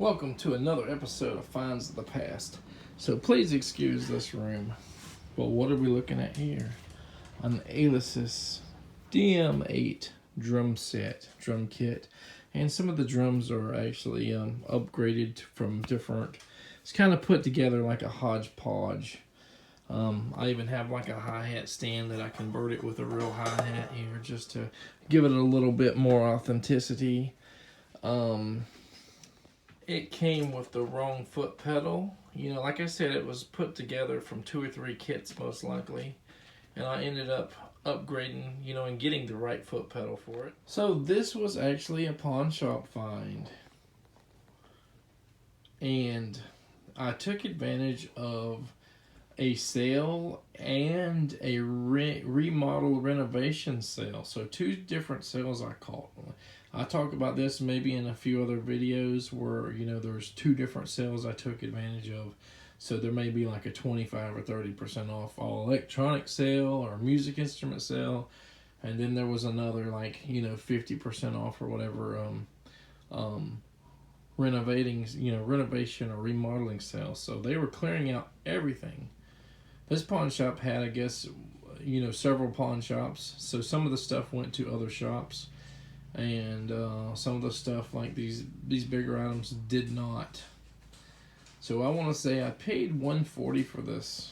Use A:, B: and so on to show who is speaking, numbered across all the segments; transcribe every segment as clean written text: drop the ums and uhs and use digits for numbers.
A: Welcome to another episode of Finds of the Past. So please excuse this room. Well, what are we looking at here? An alesis DM8 drum kit. And some of the drums are actually upgraded from different... It's kind of put together like a hodgepodge. I even have like a hi-hat stand that I converted with a real hi-hat here just to give it a little bit more authenticity. It came with the wrong foot pedal. You know, like I said, it was put together from 2 or 3 kits most likely. And I ended up upgrading, and getting the right foot pedal for it. So this was actually a pawn shop find. And I took advantage of a sale and a remodel renovation sale. So 2 different sales I caught. I talk about this maybe in a few other videos where, there's 2 different sales I took advantage of. So there may be like a 25 or 30% off all electronic sale or music instrument sale. And then there was another 50% off or whatever renovation or remodeling sale. So they were clearing out everything. This pawn shop had, I guess, several pawn shops. So some of the stuff went to other shops. And some of the stuff like these bigger items did not. So I want to say I paid $140 for this.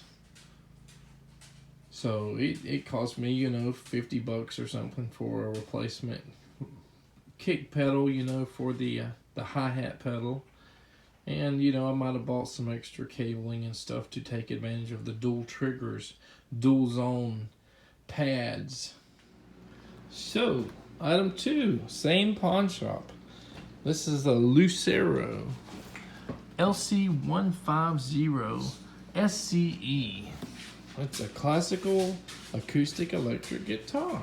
A: So it cost me $50 or something for a replacement kick pedal, for the hi-hat pedal. And I might have bought some extra cabling and stuff to take advantage of the dual triggers, dual zone pads. So item 2, same pawn shop. This is a Lucero LC150 SCE. It's a classical acoustic electric guitar.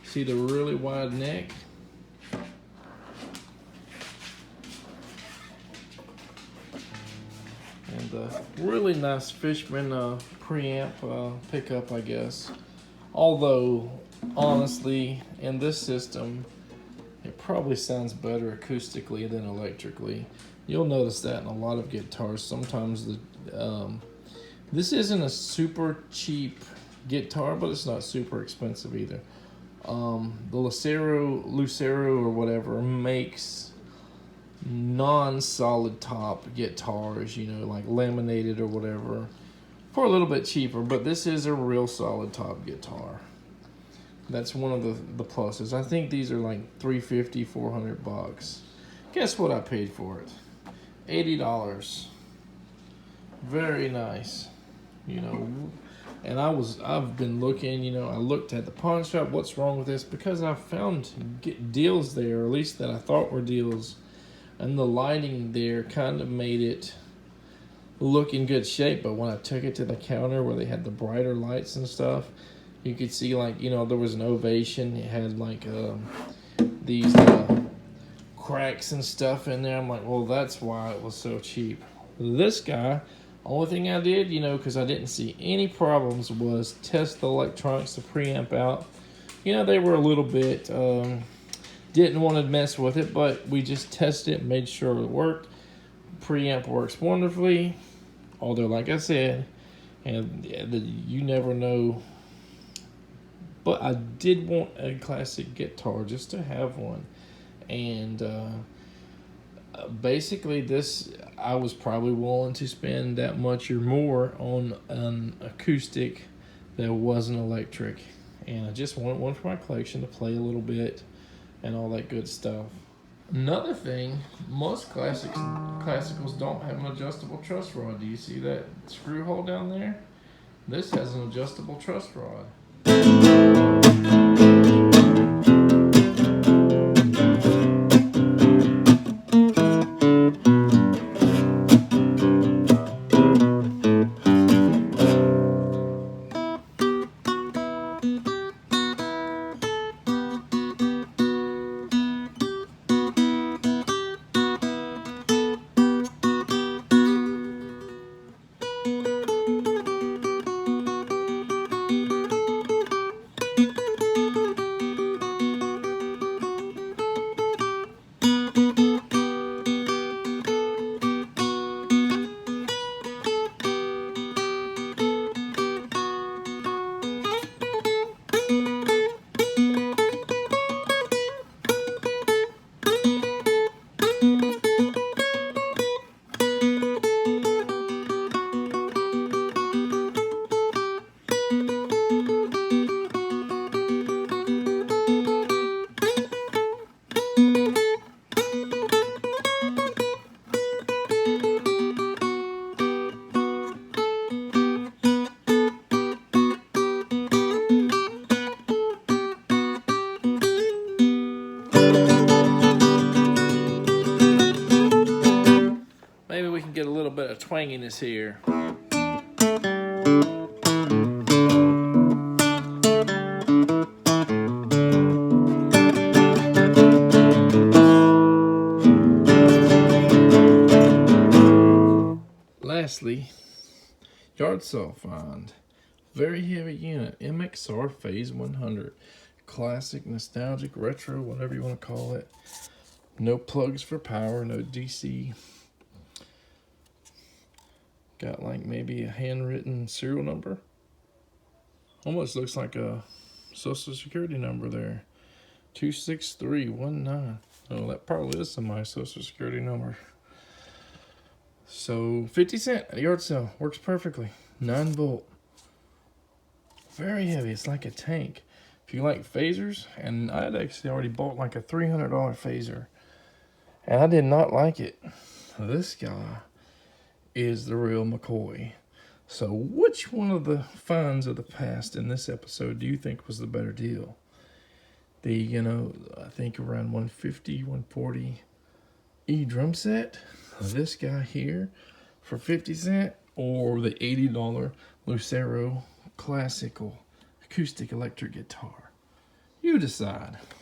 A: See the really wide neck? And the really nice Fishman preamp pickup, I guess. Although, honestly, in this system, it probably sounds better acoustically than electrically. You'll notice that in a lot of guitars. Sometimes this isn't a super cheap guitar, but it's not super expensive either. The lucero or whatever makes non-solid top guitars, like laminated or whatever, for a little bit cheaper. But this is a real solid top guitar. That's one of the pluses. I think these are like $350, $400. Guess what I paid for it? $80. Very nice. And I've been looking, I looked at the pawn shop, what's wrong with this? Because I found deals there, or at least that I thought were deals, and the lighting there kind of made it look in good shape. But when I took it to the counter where they had the brighter lights and stuff, you could see there was an ovation. It had these cracks and stuff in there. I'm like, well, that's why it was so cheap. This guy, only thing I did, because I didn't see any problems, was test the electronics, the preamp out. They were a little bit, didn't want to mess with it, but we just tested it, made sure it worked. Preamp works wonderfully, although, like I said, and you never know. But I did want a classic guitar just to have one. And basically this, I was probably willing to spend that much or more on an acoustic that wasn't electric. And I just wanted one for my collection to play a little bit and all that good stuff. Another thing, most classicals don't have an adjustable truss rod. Do you see that screw hole down there? This has an adjustable truss rod. Maybe we can get a little bit of twanginess here. Lastly, yard saw find. Very heavy unit, MXR Phase 100. Classic, nostalgic, retro, whatever you want to call it. No plugs for power, no DC. Got like maybe a handwritten serial number. Almost looks like a social security number there. 26319. Oh, that probably is somebody's social security number. So 50 cent at a yard sale. Works perfectly. 9-volt. Very heavy. It's like a tank. If you like phasers, and I'd actually already bought like a $300 phaser, and I did not like it. This guy is the real McCoy. So which one of the finds of the past in this episode do you think was the better deal? The, I think around 150, 140 E drum set, this guy here for 50 cent, or the $80 Lucero classical acoustic electric guitar? You decide.